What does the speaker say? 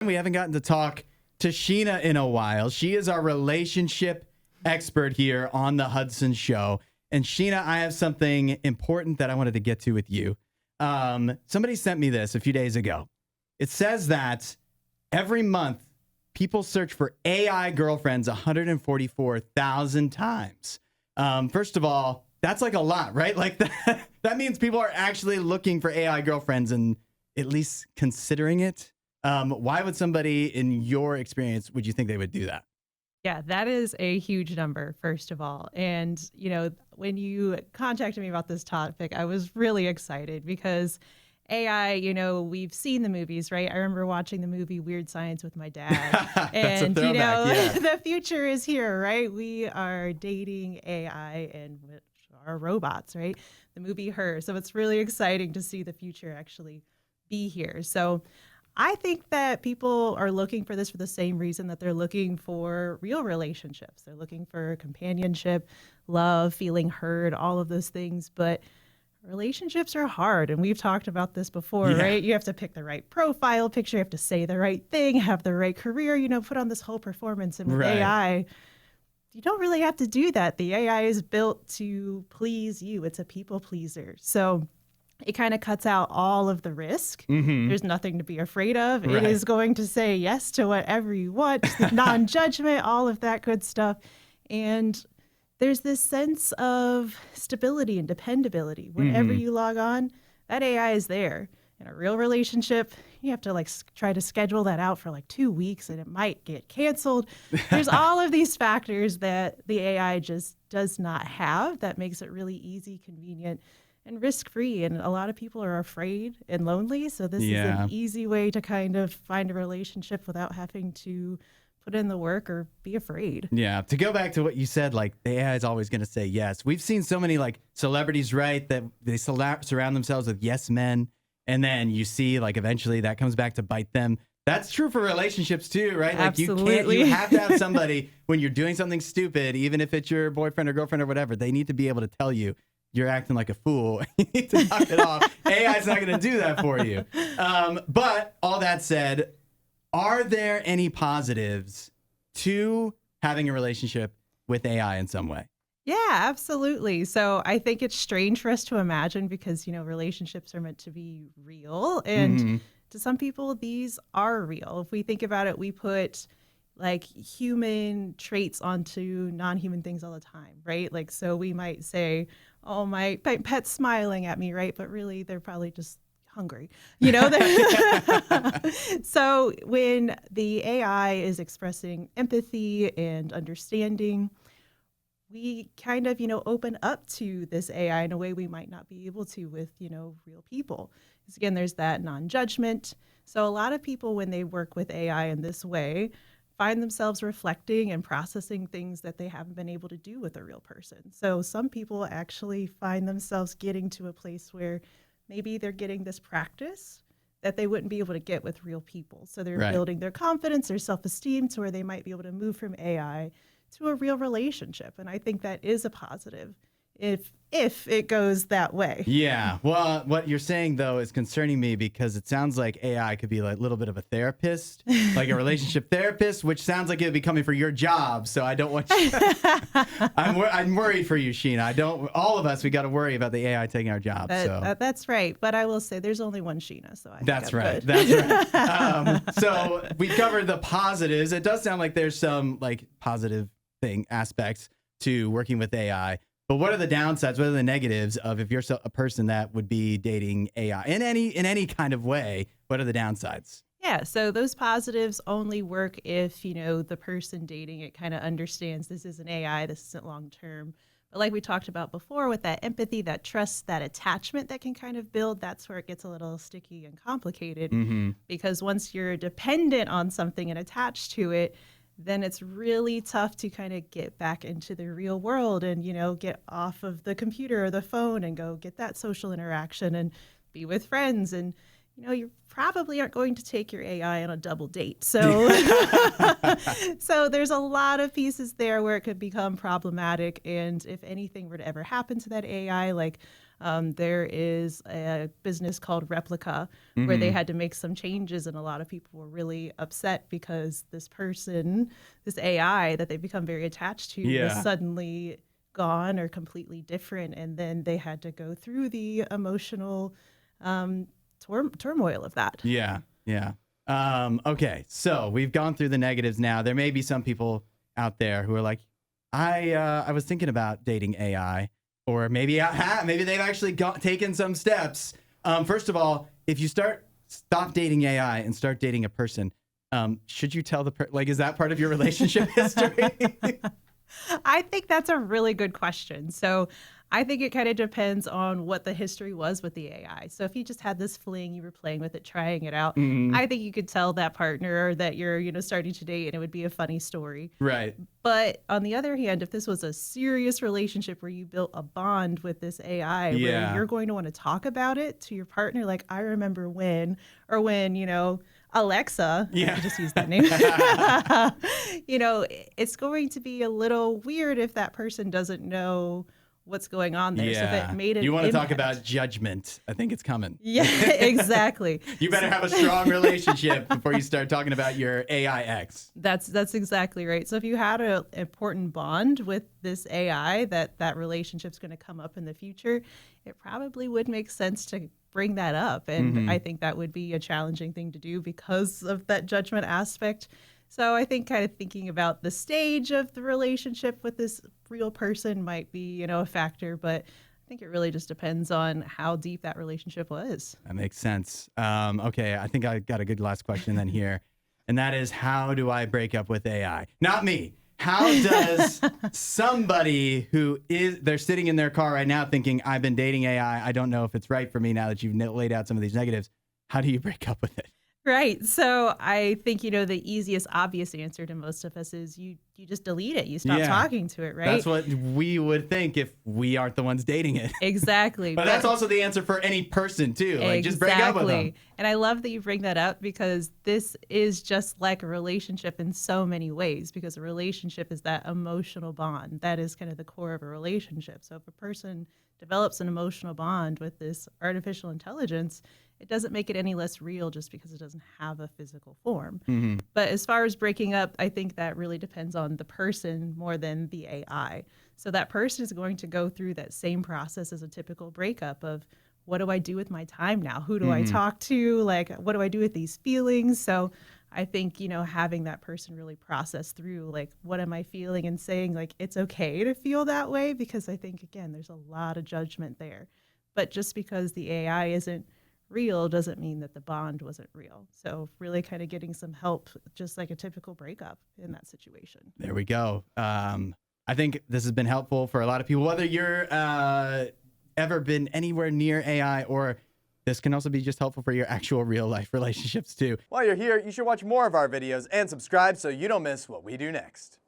We haven't gotten to talk to Sheena in a while. She is our relationship expert here on the Hudson Show. And Sheena, I have something important that I wanted to get to with you. Somebody sent me this a few days ago. It says that every month people search for AI girlfriends 144,000 times. First of all, that's like a lot, right? Like that means people are actually looking for AI girlfriends and at least considering it. Why would somebody in your experience, would you think they would do that? Yeah, that is a huge number, first of all. And, when you contacted me about this topic, I was really excited because AI, we've seen the movies, right? I remember watching the movie Weird Science with my dad. And, the future is here, right? We are dating AI and which are robots, right? The movie Her. So it's really exciting to see the future actually be here. So I think that people are looking for this for the same reason that they're looking for real relationships. They're looking for companionship, love, feeling heard, all of those things. But relationships are hard. And we've talked about this before, right? You have to pick the right profile picture. You have to say the right thing, have the right career, put on this whole performance. And with AI, you don't really have to do that. The AI is built to please you. It's a people pleaser. So it kind of cuts out all of the risk. Mm-hmm. There's nothing to be afraid of. Right. It is going to say yes to whatever you want, non-judgment, all of that good stuff. And there's this sense of stability and dependability. Whenever you log on, that AI is there. In a real relationship, you have to try to schedule that out for 2 weeks and it might get canceled. There's all of these factors that the AI just does not have that makes it really easy, convenient, and risk-free. And a lot of people are afraid and lonely. So this is an easy way to kind of find a relationship without having to put in the work or be afraid. Yeah. To go back to what you said, the AI is always going to say yes. We've seen so many celebrities, right, that they surround themselves with yes men. And then you see eventually that comes back to bite them. That's true for relationships too, right? Absolutely. You have to have somebody when you're doing something stupid, even if it's your boyfriend or girlfriend or whatever, they need to be able to tell you, you're acting like a fool. You need to knock it off. AI's not going to do that for you. But all that said, are there any positives to having a relationship with AI in some way? Yeah, absolutely. So I think it's strange for us to imagine because, relationships are meant to be real. And to some people, these are real. If we think about it, we put human traits onto non-human things all the time, right? So we might say, oh, my pet's smiling at me, right? But really, they're probably just hungry, So when the AI is expressing empathy and understanding, we kind of, open up to this AI in a way we might not be able to with, real people. Because again, there's that non-judgment. So a lot of people, when they work with AI in this way, find themselves reflecting and processing things that they haven't been able to do with a real person. So some people actually find themselves getting to a place where maybe they're getting this practice that they wouldn't be able to get with real people. So they're building their confidence, their self-esteem to where they might be able to move from AI to a real relationship. And I think that is a positive if it goes that way. Yeah. Well, what you're saying, though, is concerning me because it sounds like AI could be a little bit of a therapist, like a relationship therapist, which sounds like it would be coming for your job. So I don't want you. I'm worried for you, Sheena. All of us, we got to worry about the AI taking our jobs. That's right. But I will say there's only one Sheena. So That's right. That's right. So we covered the positives. It does sound like there's some positive aspects to working with AI. But what are the downsides? What are the negatives of if you're a person that would be dating AI in any kind of way? What are the downsides? Yeah, so those positives only work if, the person dating it kind of understands this isn't AI, this isn't long term. But like we talked about before with that empathy, that trust, that attachment that can kind of build, that's where it gets a little sticky and complicated. Because once you're dependent on something and attached to it, then it's really tough to kind of get back into the real world and, get off of the computer or the phone and go get that social interaction and be with friends and, you probably aren't going to take your AI on a double date. So, so there's a lot of pieces there where it could become problematic. And if anything were to ever happen to that AI, like there is a business called Replica where they had to make some changes, and a lot of people were really upset because this person, this AI that they've become very attached to, was suddenly gone or completely different, and then they had to go through the emotional turmoil of that. Okay, so we've gone through the negatives now. There may be some people out there who are like, I was thinking about dating AI, or maybe they've actually taken some steps. First of all, if you stop dating AI and start dating a person, should you tell is that part of your relationship history? I think that's a really good question. So I think it kind of depends on what the history was with the AI. So if you just had this fling, you were playing with it, trying it out, I think you could tell that partner that you're, starting to date, and it would be a funny story. Right. But on the other hand, if this was a serious relationship where you built a bond with this AI, where you're going to want to talk about it to your partner, like, I remember when, Alexa, I just use that name, it's going to be a little weird if that person doesn't know what's going on there. So if it made an You want to impact. talk about judgment. I think it's coming. Yeah, exactly. You better have a strong relationship before you start talking about your AI ex. That's exactly right. So if you had an important bond with this AI, that relationship's going to come up in the future, it probably would make sense to bring that up. And I think that would be a challenging thing to do because of that judgment aspect. So I think kind of thinking about the stage of the relationship with this real person might be, a factor, but I think it really just depends on how deep that relationship was. That makes sense. Okay, I think I got a good last question then here. And that is, how do I break up with AI? Not me. How does somebody they're sitting in their car right now thinking, I've been dating AI, I don't know if it's right for me now that you've laid out some of these negatives. How do you break up with it? Right. So I think, the easiest, obvious answer to most of us is you just delete it. You stop talking to it, right? That's what we would think if we aren't the ones dating it. Exactly. But that's also the answer for any person, too. Like, just break up with them. And I love that you bring that up, because this is just like a relationship in so many ways, because a relationship is that emotional bond. That is kind of the core of a relationship. So if a person develops an emotional bond with this artificial intelligence, it doesn't make it any less real just because it doesn't have a physical form. But as far as breaking up, I think that really depends on the person more than the AI. So that person is going to go through that same process as a typical breakup of, what do I do with my time now? Who do I talk to? Like, what do I do with these feelings? So I think, having that person really process through, like, what am I feeling, and saying, like, it's okay to feel that way, because I think, again, there's a lot of judgment there. But just because the AI isn't real doesn't mean that the bond wasn't real. So really kind of getting some help, just like a typical breakup in that situation. There we go. I think this has been helpful for a lot of people, whether you're ever been anywhere near AI, or this can also be just helpful for your actual real life relationships too. While you're here, you should watch more of our videos and subscribe so you don't miss what we do next.